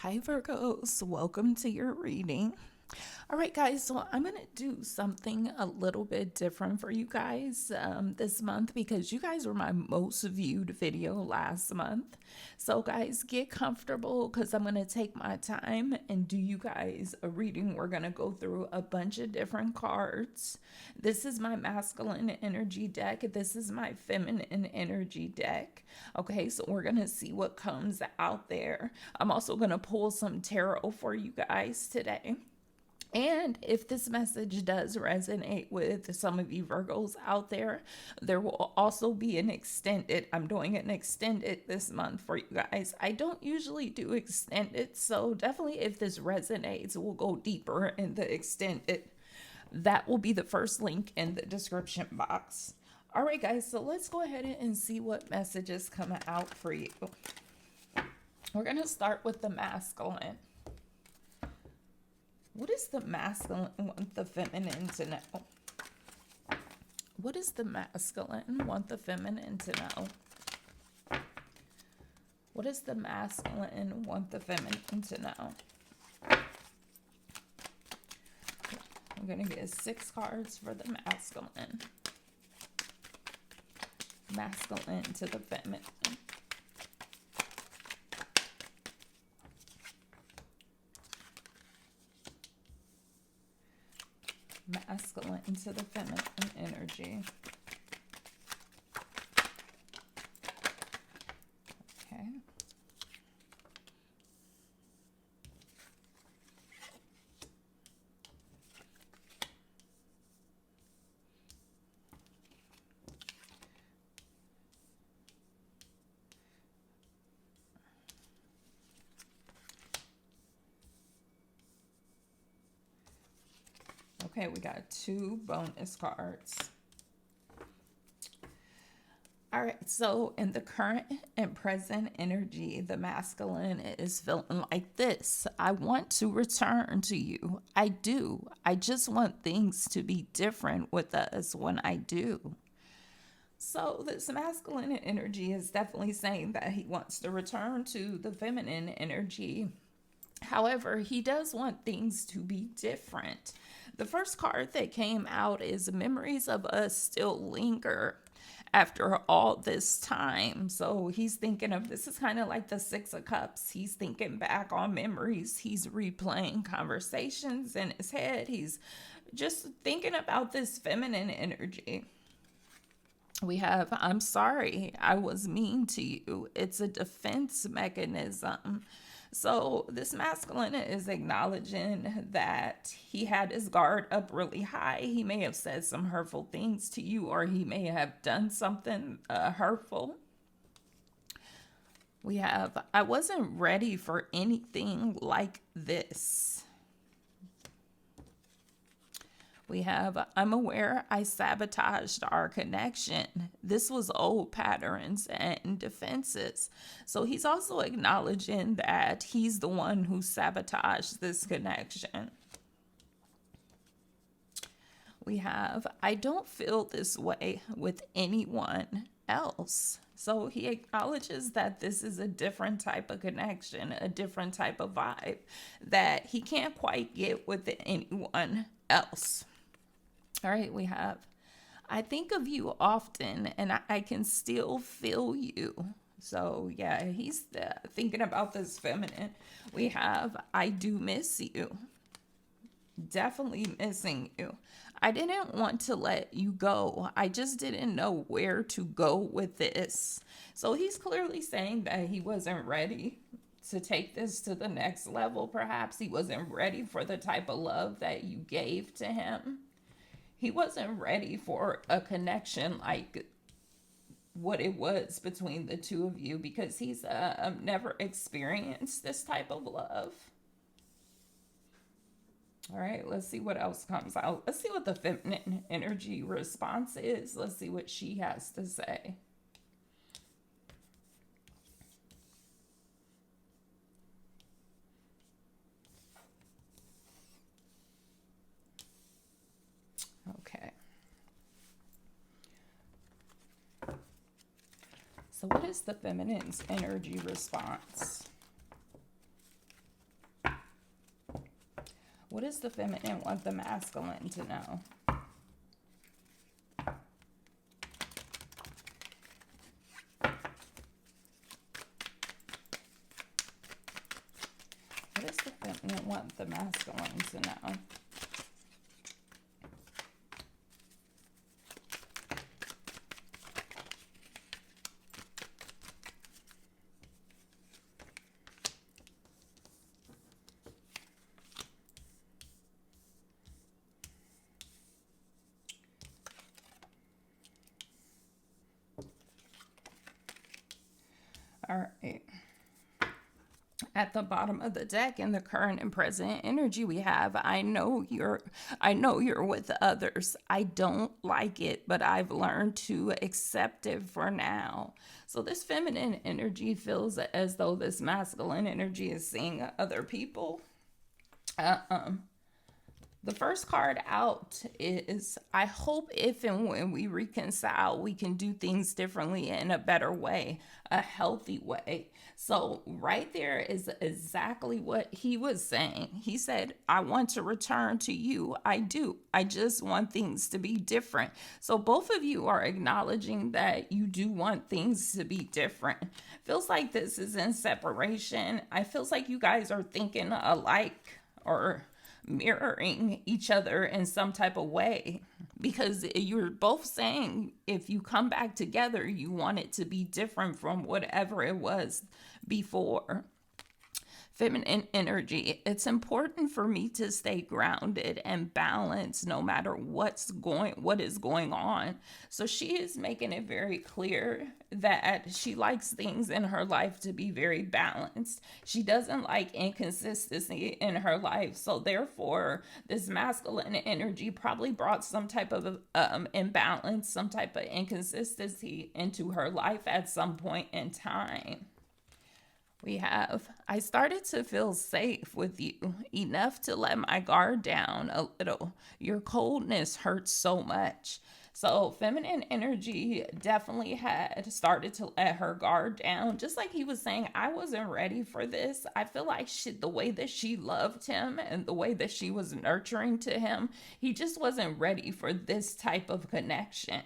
Hi, Virgos. Welcome to your reading. All right, guys, so I'm going to do something a little bit different for you guys this month because you guys were my most viewed video last month. So, guys, get comfortable because I'm going to take my time and do you guys a reading. We're going to go through a bunch of different cards. This is my masculine energy deck. This is my feminine energy deck. Okay, so we're going to see what comes out there. I'm also going to pull some tarot for you guys today. And if this message does resonate with some of you Virgos out there, there will also be an extended. I'm doing an extended this month for you guys. I don't usually do extended, so definitely if this resonates, we'll go deeper in the extended. That will be the first link in the description box. All right, guys, so let's go ahead and see what messages come out for you. We're going to start with the masculine. What is the masculine want the feminine to know? What does the masculine want the feminine to know? What does the masculine want the feminine to know? I'm going to get 6 cards for the masculine. Masculine to the feminine. Masculine to the feminine energy. Okay. Okay, we got 2 bonus cards. All right, so in the current and present energy, the masculine is feeling like this. I want to return to you. I do. I just want things to be different with us when I do. So this masculine energy is definitely saying that he wants to return to the feminine energy. However, he does want things to be different. The first card that came out is memories of us still linger after all this time. So he's thinking of this is kind of like the 6 of Cups. He's thinking back on memories. He's replaying conversations in his head. He's just thinking about this feminine energy. We have, I'm sorry, I was mean to you. It's a defense mechanism. So this masculine is acknowledging that he had his guard up really high. He may have said some hurtful things to you, or he may have done something hurtful. We have, I wasn't ready for anything like this. We have, I'm aware I sabotaged our connection. This was old patterns and defenses. So he's also acknowledging that he's the one who sabotaged this connection. We have, I don't feel this way with anyone else. So he acknowledges that this is a different type of connection, a different type of vibe that he can't quite get with anyone else. All right, we have, I think of you often and I can still feel you. So yeah, he's thinking about this feminine. We have, I do miss you. Definitely missing you. I didn't want to let you go. I just didn't know where to go with this. So he's clearly saying that he wasn't ready to take this to the next level. Perhaps he wasn't ready for the type of love that you gave to him. He wasn't ready for a connection like what it was between the two of you because he's never experienced this type of love. All right, let's see what else comes out. Let's see what the feminine energy response is. Let's see what she has to say. Okay. So what is the feminine's energy response? What does the feminine want the masculine to know? What does the feminine want the masculine to know? All right. At the bottom of the deck in the current and present energy we have, I know you're with others. I don't like it, but I've learned to accept it for now. So this feminine energy feels as though this masculine energy is seeing other people. The first card out is, I hope if and when we reconcile, we can do things differently in a better way, a healthy way. So right there is exactly what he was saying. He said, I want to return to you. I do. I just want things to be different. So both of you are acknowledging that you do want things to be different. Feels like this is in separation. I feels like you guys are thinking alike or mirroring each other in some type of way, because you're both saying if you come back together, you want it to be different from whatever it was before. Feminine energy, it's important for me to stay grounded and balanced no matter what is going on. So she is making it very clear that she likes things in her life to be very balanced. She doesn't like inconsistency in her life. So therefore, this masculine energy probably brought some type of imbalance, some type of inconsistency into her life at some point in time. We have, I started to feel safe with you enough to let my guard down a little. Your coldness hurts so much. So feminine energy definitely had started to let her guard down. Just like he was saying, I wasn't ready for this. I feel like the way that she loved him and the way that she was nurturing to him, he just wasn't ready for this type of connection.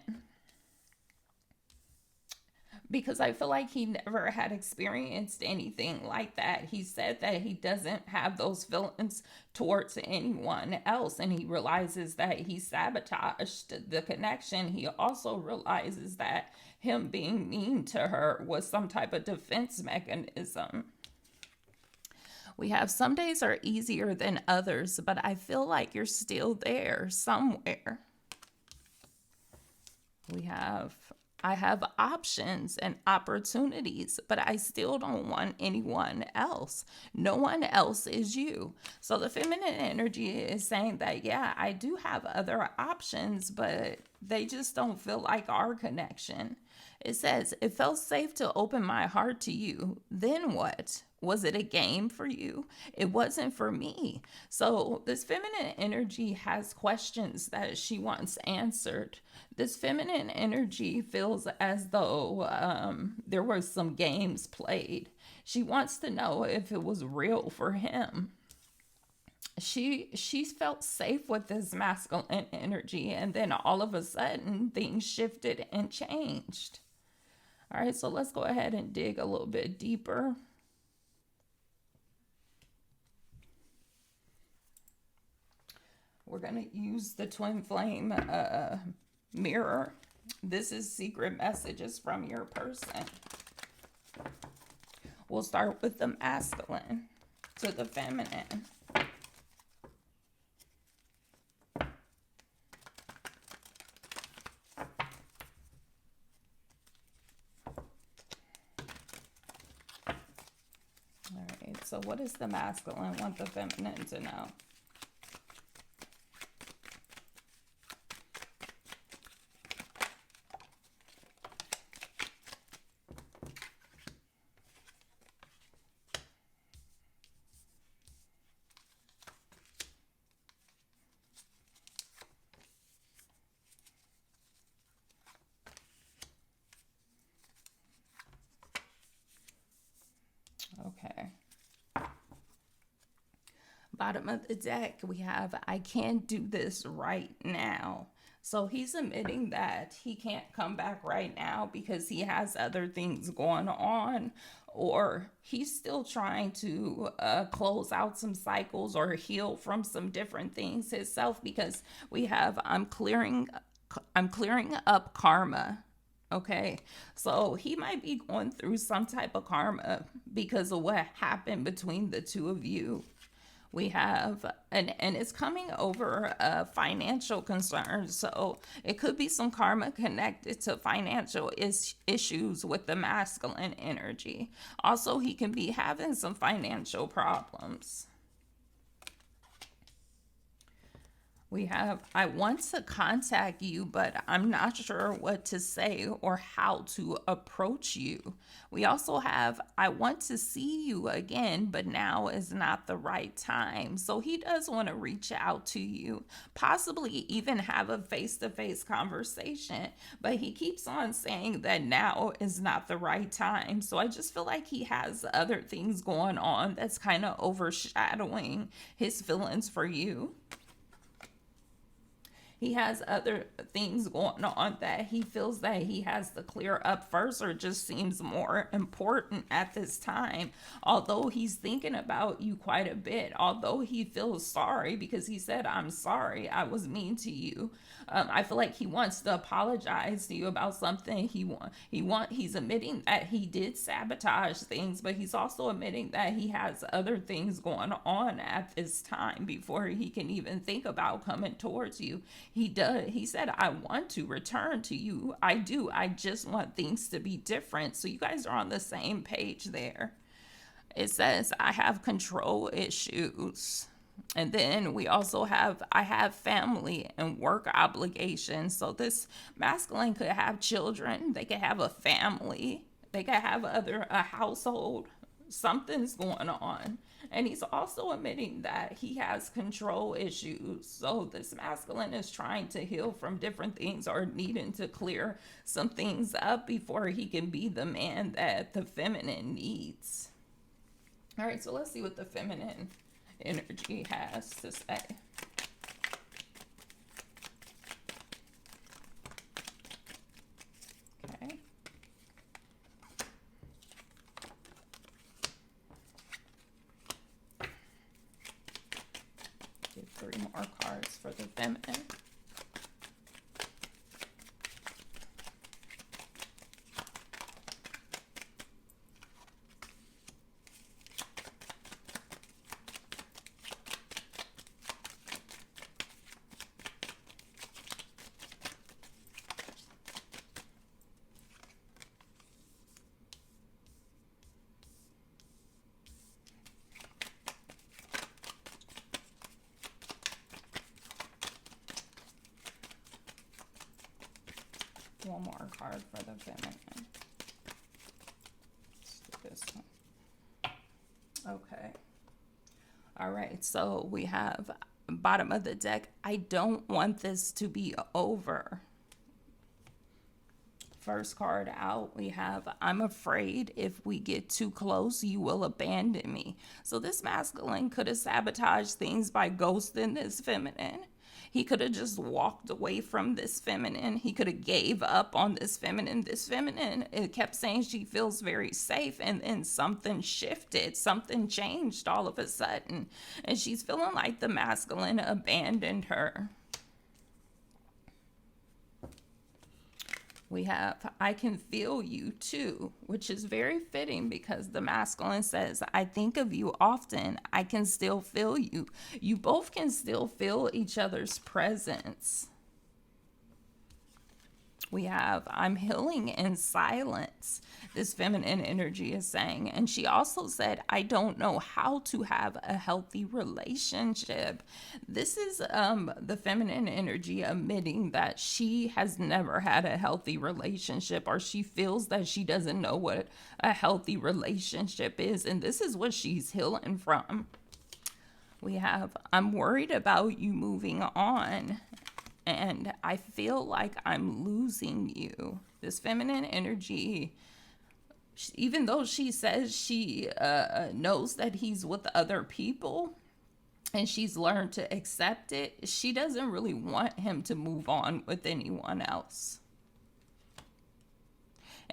Because I feel like he never had experienced anything like that. He said that he doesn't have those feelings towards anyone else, and he realizes that he sabotaged the connection. He also realizes that him being mean to her was some type of defense mechanism. We have, some days are easier than others, but I feel like you're still there somewhere. We have, I have options and opportunities, but I still don't want anyone else. No one else is you. So the feminine energy is saying that, yeah, I do have other options, but they just don't feel like our connection. It says, it felt safe to open my heart to you. Then what? Was it a game for you? It wasn't for me. So this feminine energy has questions that she wants answered. This feminine energy feels as though there were some games played. She wants to know if it was real for him. She felt safe with this masculine energy, and then all of a sudden things shifted and changed. All right, so let's go ahead and dig a little bit deeper. We're going to use the twin flame mirror. This is secret messages from your person. We'll start with the masculine to the feminine. All right, so what does the masculine want the feminine to know? Okay. Bottom of the deck, we have, I can't do this right now. So he's admitting that he can't come back right now because he has other things going on, or he's still trying to close out some cycles or heal from some different things himself. Because we have, I'm clearing up karma. Okay, so he might be going through some type of karma because of what happened between the two of you. We have, and it's coming over financial concerns, so it could be some karma connected to financial issues with the masculine energy. Also, he can be having some financial problems. We have, I want to contact you, but I'm not sure what to say or how to approach you. We also have, I want to see you again, but now is not the right time. So he does want to reach out to you, possibly even have a face to face conversation, but he keeps on saying that now is not the right time. So I just feel like he has other things going on that's kind of overshadowing his feelings for you. He has other things going on that he feels that he has to clear up first, or just seems more important at this time. Although he's thinking about you quite a bit, although he feels sorry because he said, I'm sorry, I was mean to you. I feel like he wants to apologize to you about something. He's admitting that he did sabotage things, but he's also admitting that he has other things going on at this time before he can even think about coming towards you. He said, I want to return to you. I do. I just want things to be different. So you guys are on the same page there. It says, I have control issues. And then we also have, I have family and work obligations. So this masculine could have children. They could have a family. They could have a household. Something's going on. And he's also admitting that he has control issues. So this masculine is trying to heal from different things, or needing to clear some things up before he can be the man that the feminine needs. All right, so let's see what the feminine energy has to say. Okay. Give 3 more cards for the feminine. One more card for the feminine. Let's do this one. Okay. All right. So we have bottom of the deck. I don't want this to be over. First card out, we have, I'm afraid if we get too close, you will abandon me. So this masculine could have sabotaged things by ghosting this feminine. He could have just walked away from this feminine. He could have gave up on this feminine. This feminine, it kept saying she feels very safe, and then something shifted. Something changed all of a sudden. And she's feeling like the masculine abandoned her. We have, I can feel you too, which is very fitting because the masculine says, I think of you often. I can still feel you. You both can still feel each other's presence. We have, I'm healing in silence, this feminine energy is saying. And she also said, I don't know how to have a healthy relationship. This is the feminine energy admitting that she has never had a healthy relationship, or she feels that she doesn't know what a healthy relationship is. And this is what she's healing from. We have, I'm worried about you moving on, and I feel like I'm losing you. This feminine energy, even though she says she knows that he's with other people, and she's learned to accept it, she doesn't really want him to move on with anyone else.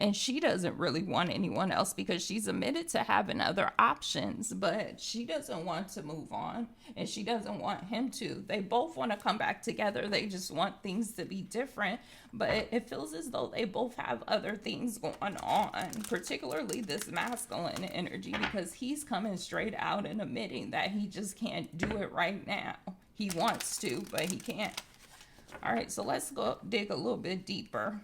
And she doesn't really want anyone else because she's admitted to having other options, but she doesn't want to move on and she doesn't want him to. They both want to come back together. They just want things to be different, but it feels as though they both have other things going on, particularly this masculine energy, because he's coming straight out and admitting that he just can't do it right now. He wants to, but he can't. All right, so let's go dig a little bit deeper.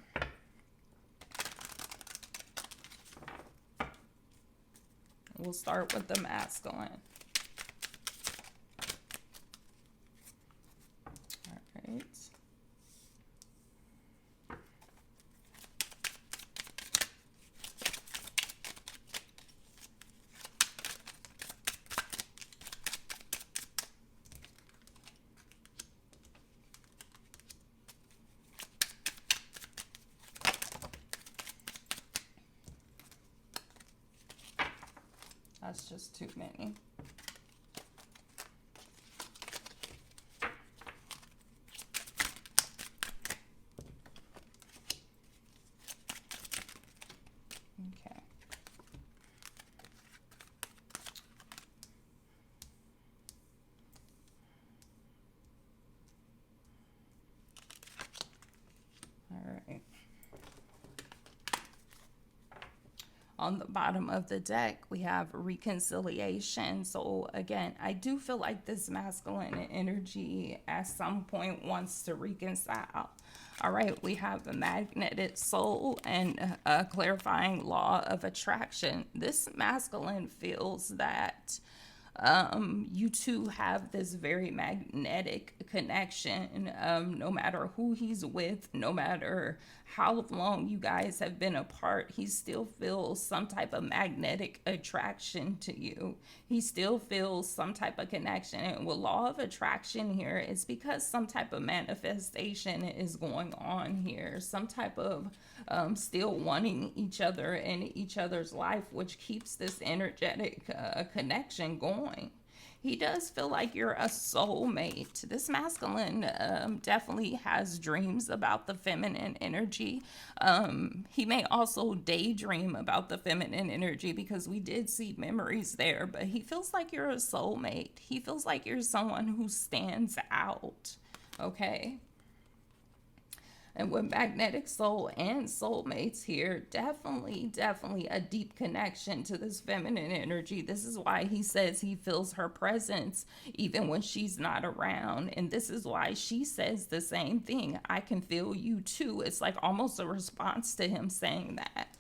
We'll start with the masculine. All right. That's just too many. Okay. All right. On the bottom of the deck, we have reconciliation. So again, I do feel like this masculine energy at some point wants to reconcile. All right, we have a magnetic soul and a clarifying law of attraction. This masculine feels that you two have this very magnetic connection. No matter who he's with, no matter how long you guys have been apart, he still feels some type of magnetic attraction to you. He still feels some type of connection. And with law of attraction here, it's because some type of manifestation is going on here. Some type of still wanting each other in each other's life, which keeps this energetic connection going. He does feel like you're a soulmate. This masculine definitely has dreams about the feminine energy. He may also daydream about the feminine energy because we did see memories there, but he feels like you're a soulmate. He feels like you're someone who stands out. Okay. And with magnetic soul and soulmates here, definitely a deep connection to this feminine energy. This is why he says he feels her presence even when she's not around. And this is why she says the same thing. I can feel you too. It's like almost a response to him saying that.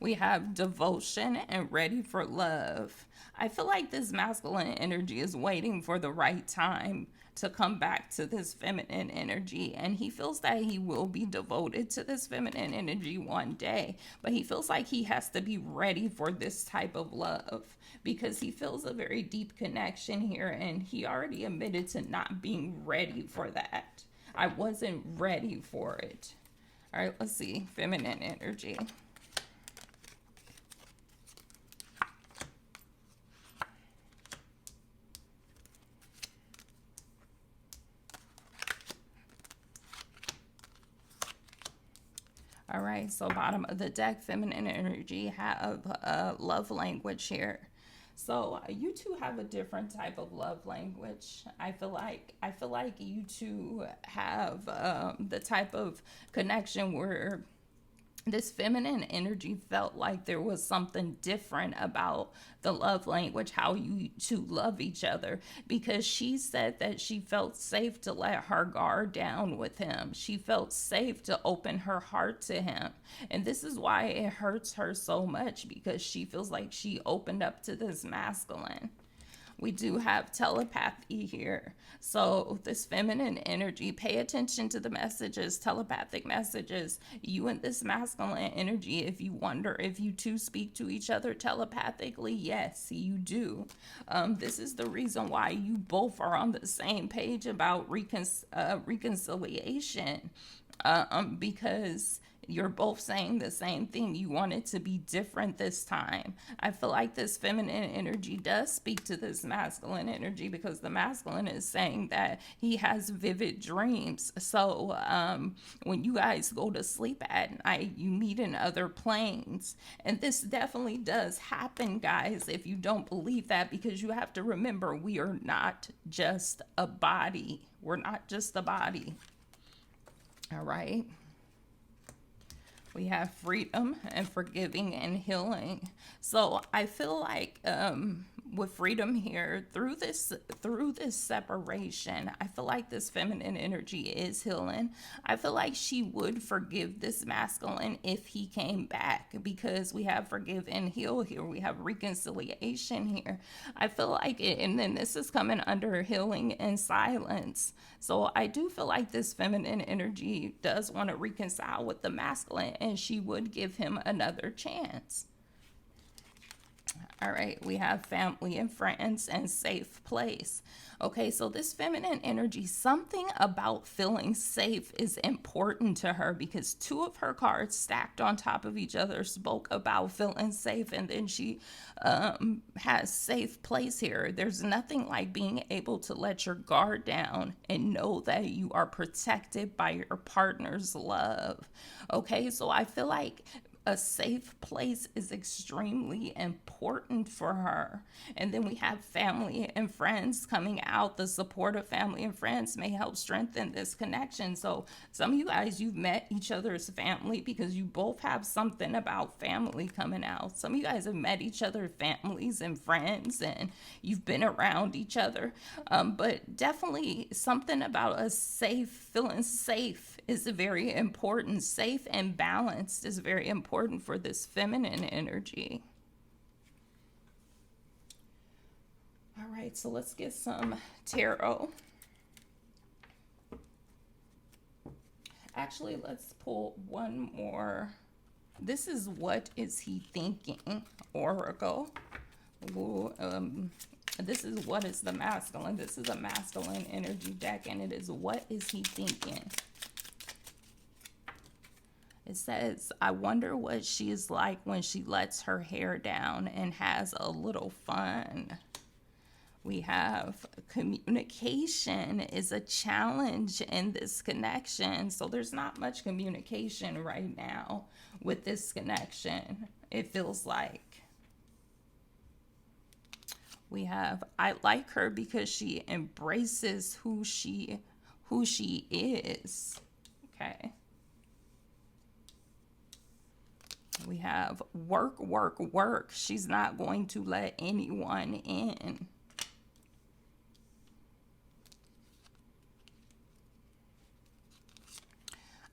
We have devotion and ready for love. I feel like this masculine energy is waiting for the right time to come back to this feminine energy, and he feels that he will be devoted to this feminine energy one day, but he feels like he has to be ready for this type of love because he feels a very deep connection here, and he already admitted to not being ready for that. I wasn't ready for it. All right, let's see. Feminine energy. All right, so bottom of the deck, feminine energy, have love language here. So you two have a different type of love language. I feel like you two have the type of connection where this feminine energy felt like there was something different about the love language, how you two love each other, because she said that she felt safe to let her guard down with him. She felt safe to open her heart to him. And this is why it hurts her so much, because she feels like she opened up to this masculine. We do have telepathy here. So this feminine energy, pay attention to the messages, telepathic messages. You and this masculine energy, if you wonder if you two speak to each other telepathically, yes, you do. This is the reason why you both are on the same page about reconciliation. Because You're both saying the same thing. You want it to be different this time. I feel like this feminine energy does speak to this masculine energy, because the masculine is saying that he has vivid dreams. So when you guys go to sleep at night, you meet in other planes. And this definitely does happen, guys, if you don't believe that, because you have to remember, we are not just a body. We're not just a body. All right. We have freedom and forgiving and healing. So I feel like with freedom here, through this separation, I feel like this feminine energy is healing. I feel like she would forgive this masculine if he came back, because we have forgive and heal here. We have reconciliation here. I feel like it, and then this is coming under healing and silence. So I do feel like this feminine energy does want to reconcile with the masculine, and she would give him another chance. All right, we have family and friends and safe place. Okay, so this feminine energy, something about feeling safe is important to her, because two of her cards stacked on top of each other spoke about feeling safe, and then she has safe place here. There's nothing like being able to let your guard down and know that you are protected by your partner's love. Okay, so I feel like a safe place is extremely important for her. And then we have family and friends coming out. The support of family and friends may help strengthen this connection. So some of you guys, you've met each other's family, because you both have something about family coming out. Some of you guys have met each other's families and friends, and you've been around each other. But definitely something about a safe, feeling safe is very important. Safe and balanced is very important for this feminine energy. All right, so let's get some tarot. Actually, let's pull one more. This is What Is He Thinking, Oracle. Ooh, this is What Is the Masculine. This is a masculine energy deck, and it is What Is He Thinking? It says, I wonder what she is like when she lets her hair down and has a little fun. We have communication is a challenge in this connection. So there's not much communication right now with this connection, it feels like. We have, I like her because she embraces who she is. Okay. We have work, work, work. She's not going to let anyone in.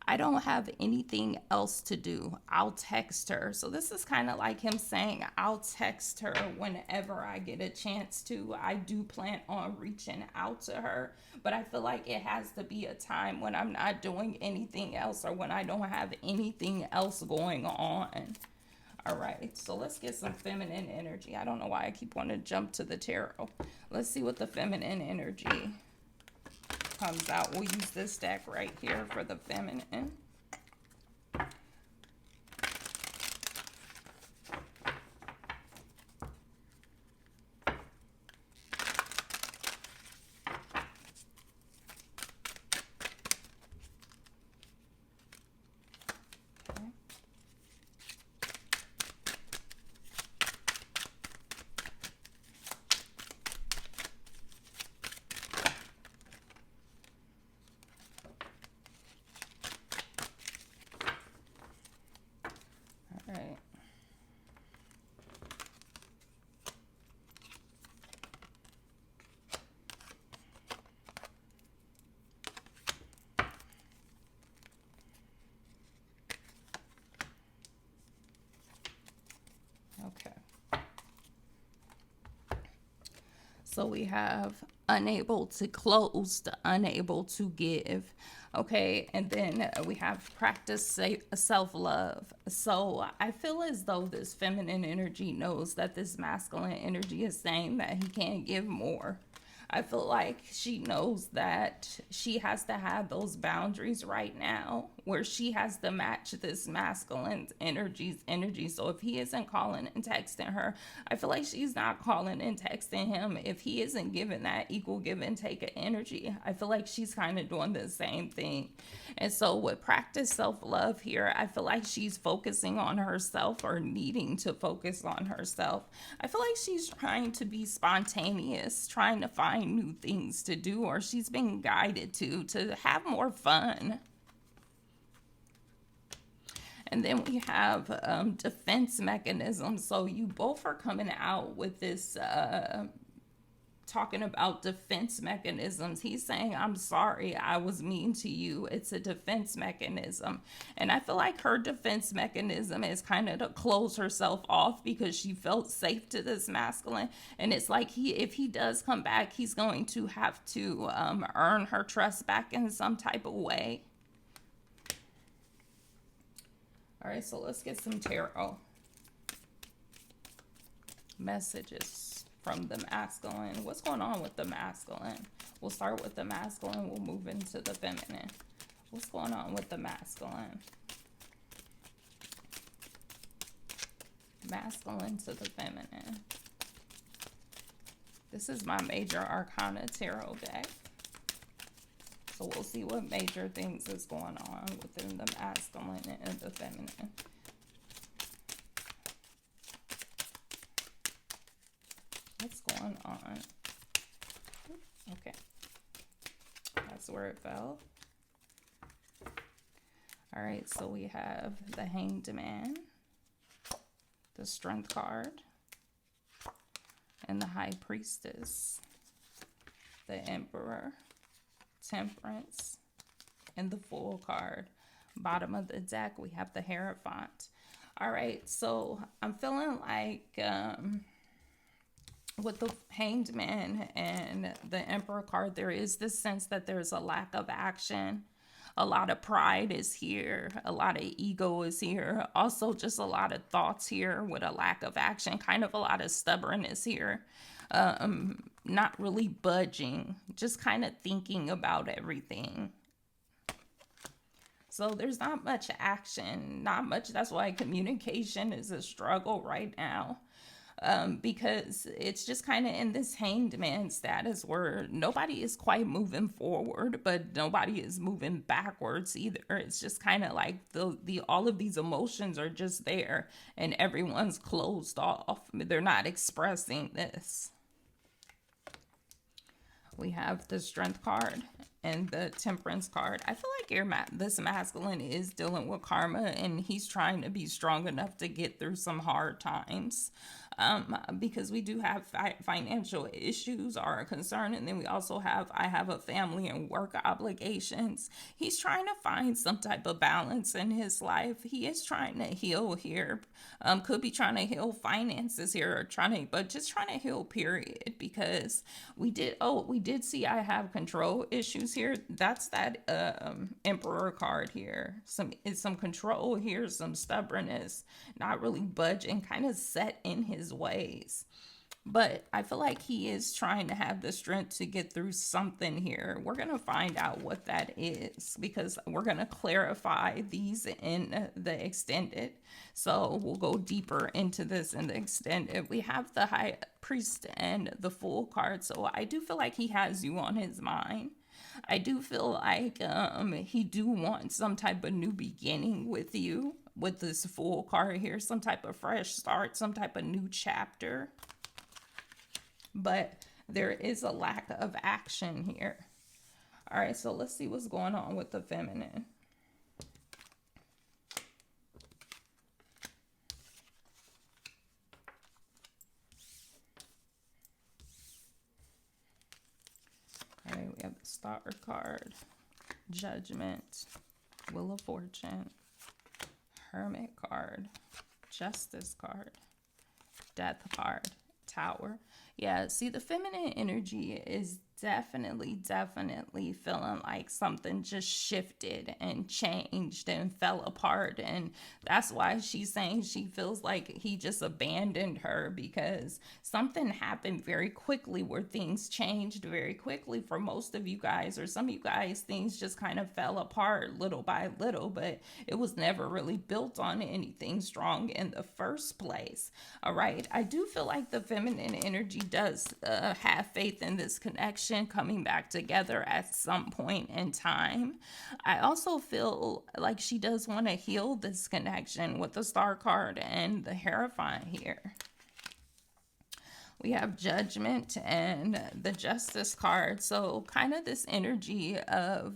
I don't have anything else to do. I'll text her. So this is kind of like him saying, I'll text her whenever I get a chance to. I do plan on reaching out to her, but I feel like it has to be a time when I'm not doing anything else, or when I don't have anything else going on. All right, so let's get some feminine energy. I don't know why I keep wanting to jump to the tarot. Let's see what the feminine energy comes out. We'll use this deck right here for the feminine. Okay. So we have unable to close, to unable to give. Okay, and then we have practice self-love. So I feel as though this feminine energy knows that this masculine energy is saying that he can't give more. I feel like she knows that she has to have those boundaries right now where she has to match this masculine energy. So if he isn't calling and texting her, I feel like she's not calling and texting him. If he isn't giving that equal give and take of energy, I feel like she's kind of doing the same thing. And so with practice self-love here, I feel like she's focusing on herself, or needing to focus on herself. I feel like she's trying to be spontaneous, trying to find new things to do, or she's being guided to have more fun. And then we have defense mechanisms. So you both are coming out with this, talking about defense mechanisms. He's saying, I'm sorry, I was mean to you. It's a defense mechanism. And I feel like her defense mechanism is kind of to close herself off because she felt safe to this masculine. And it's like if he does come back, he's going to have to earn her trust back in some type of way. All right, so let's get some tarot messages from the masculine. What's going on with the masculine? We'll start with the masculine. We'll move into the feminine. What's going on with the masculine? Masculine to the feminine. This is my major arcana tarot deck. So we'll see what major things is going on within the masculine and the feminine. What's going on? Okay. That's where it fell. All right, so we have the Hanged Man, the Strength card, and the High Priestess, the Emperor, Temperance, and the Fool card. Bottom of the deck, we have the Hierophant. All right, so I'm feeling like with the Hanged Man and the Emperor card, there is this sense that there's a lack of action. A lot of pride is here. A lot of ego is here. Also, just a lot of thoughts here with a lack of action. Kind of a lot of stubbornness here. Not really budging, just kind of thinking about everything. So there's not much action, not much. That's why communication is a struggle right now, because it's just kind of in this Hanged Man status where nobody is quite moving forward, but nobody is moving backwards either. It's just kind of like the all of these emotions are just there, and everyone's closed off. They're not expressing this. We have the Strength card and the Temperance card. I feel like this masculine is dealing with karma, and he's trying to be strong enough to get through some hard times. Because we do have financial issues are a concern, and then we also I have a family and work obligations. He's trying to find some type of balance in his life. He is trying to heal here. Could be trying to heal finances here, or but just trying to heal, period. Because we did see I have control issues here. That's that Emperor card here. Some control here, some stubbornness, not really budging, kind of set in his ways. But I feel like he is trying to have the strength to get through something here. We're going to find out what that is, because we're going to clarify these in the extended. So we'll go deeper into this in the extended. We have the High Priest and the Fool card. So I do feel like he has you on his mind. I do feel like he do want some type of new beginning with you. With this Fool card here, some type of fresh start, some type of new chapter. But there is a lack of action here. All right, so let's see what's going on with the feminine. All right, we have the Star card, Judgment, Wheel of Fortune, Hermit card, Justice card, Death card, Tower. Yeah, see, the feminine energy is definitely feeling like something just shifted and changed and fell apart. And that's why she's saying she feels like he just abandoned her, because something happened very quickly where things changed very quickly for most of you guys, or some of you guys, things just kind of fell apart little by little, but it was never really built on anything strong in the first place. All right. I do feel like the feminine energy does have faith in this connection coming back together at some point in time. I also feel like she does want to heal this connection with the Star card and the Hierophant here. We have Judgment and the Justice card. So kind of this energy of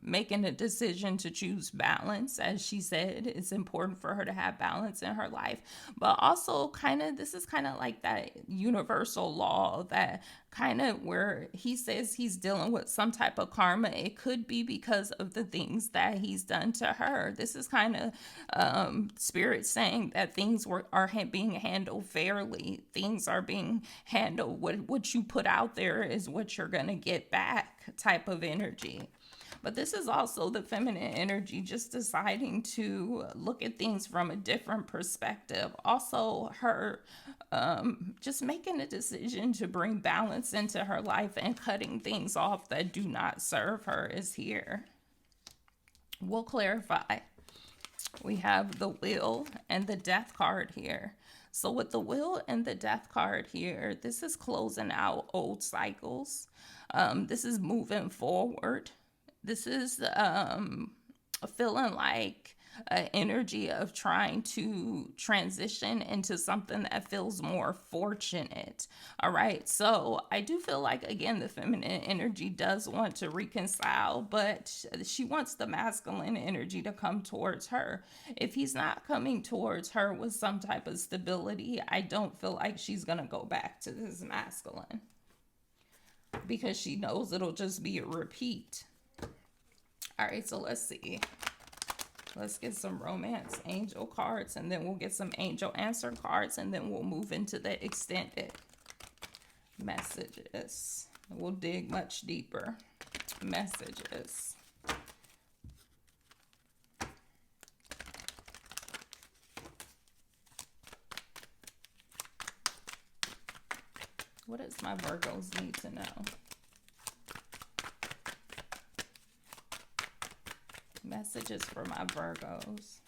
making a decision to choose balance. As she said, it's important for her to have balance in her life. But also kind of, this is kind of like that universal law that kind of where he says he's dealing with some type of karma. It could be because of the things that he's done to her. This is kind of spirit saying that things are being handled fairly. Things are being handled. What you put out there is what you're going to get back type of energy. But this is also the feminine energy just deciding to look at things from a different perspective. Also, her just making a decision to bring balance into her life and cutting things off that do not serve her is here. We'll clarify. We have the Wheel and the Death card here. So with the Wheel and the Death card here, this is closing out old cycles. This is moving forward. This is feeling like an energy of trying to transition into something that feels more fortunate. All right. So I do feel like, again, the feminine energy does want to reconcile, but she wants the masculine energy to come towards her. If he's not coming towards her with some type of stability, I don't feel like she's going to go back to this masculine, because she knows it'll just be a repeat. All right, so let's see. Let's get some romance angel cards, and then we'll get some angel answer cards, and then we'll move into the extended messages. We'll dig much deeper. Messages. What does my Virgos need to know? Messages for my Virgos.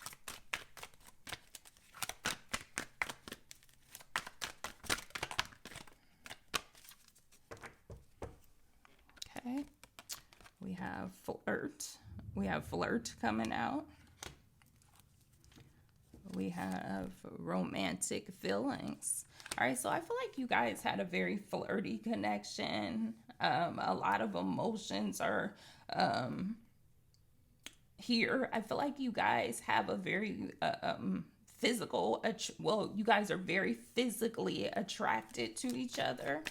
Okay. We have flirt. We have flirt coming out. We have romantic feelings. All right, so I feel like you guys had a very flirty connection. A lot of emotions are here. I feel like you guys have a very physical, you guys are very physically attracted to each other.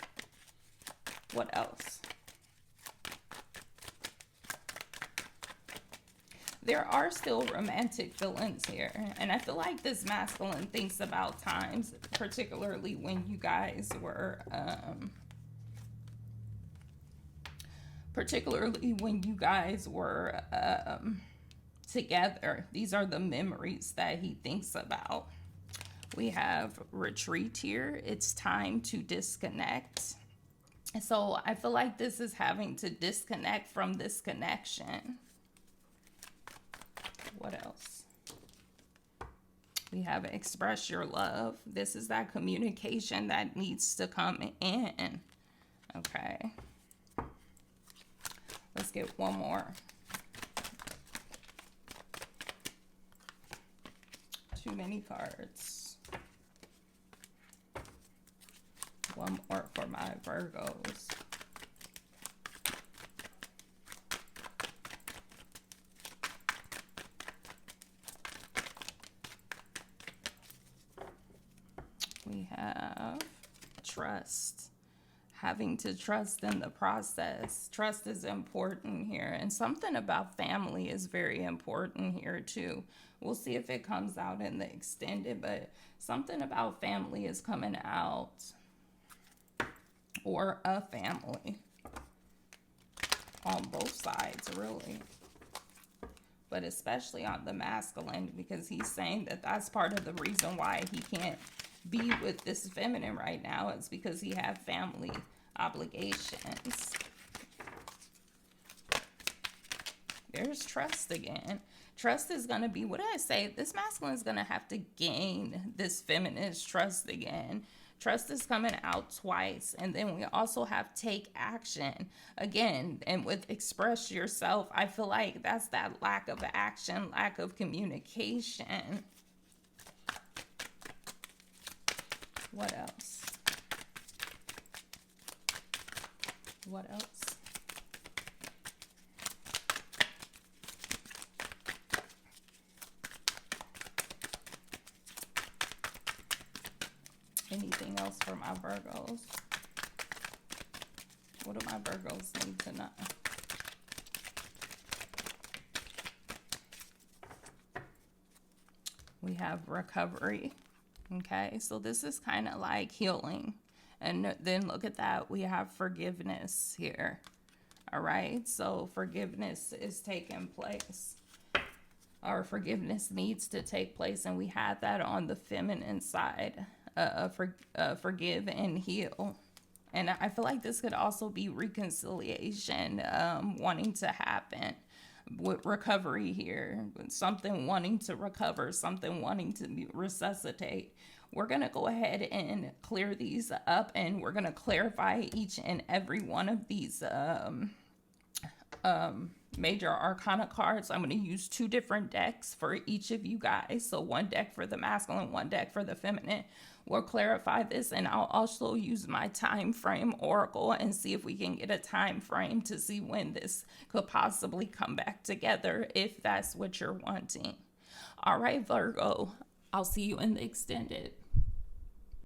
What else? There are still romantic feelings here. And I feel like this masculine thinks about times, particularly when you guys were, together. These are the memories that he thinks about. We have retreat here. It's time to disconnect. So I feel like this is having to disconnect from this connection. What else? We have express your love. This is that communication that needs to come in. Okay. Let's get one more. Too many cards. One more for my Virgos. We have trust. Having to trust in the process. Trust is important here. And something about family is very important here too. We'll see if it comes out in the extended, but something about family is coming out. Or a family. on both sides, really. But especially on the masculine, because he's saying that that's part of the reason why he can't be with this feminine right now. It's because he have family obligations. There's trust again. Trust is going to be, what did I say? This masculine is going to have to gain this feminine's trust again. Trust is coming out twice. And then we also have take action again. And with express yourself, I feel like that's that lack of action, lack of communication. What else? What else? Anything else for my Virgos? What do my Virgos need to know? We have recovery. Okay, so this is kind of like healing. And then look at that. We have forgiveness here. All right, so forgiveness is taking place. Our forgiveness needs to take place. And we had that on the feminine side. Forgive and heal. And I feel like this could also be reconciliation wanting to happen with recovery here. Something wanting to recover, something wanting to resuscitate. We're going to go ahead and clear these up, and we're going to clarify each and every one of these major arcana cards. I'm going to use 2 different decks for each of you guys. So one deck for the masculine, one deck for the feminine. We'll clarify this, and I'll also use my time frame oracle and see if we can get a time frame to see when this could possibly come back together, if that's what you're wanting. All right, Virgo, I'll see you in the extended.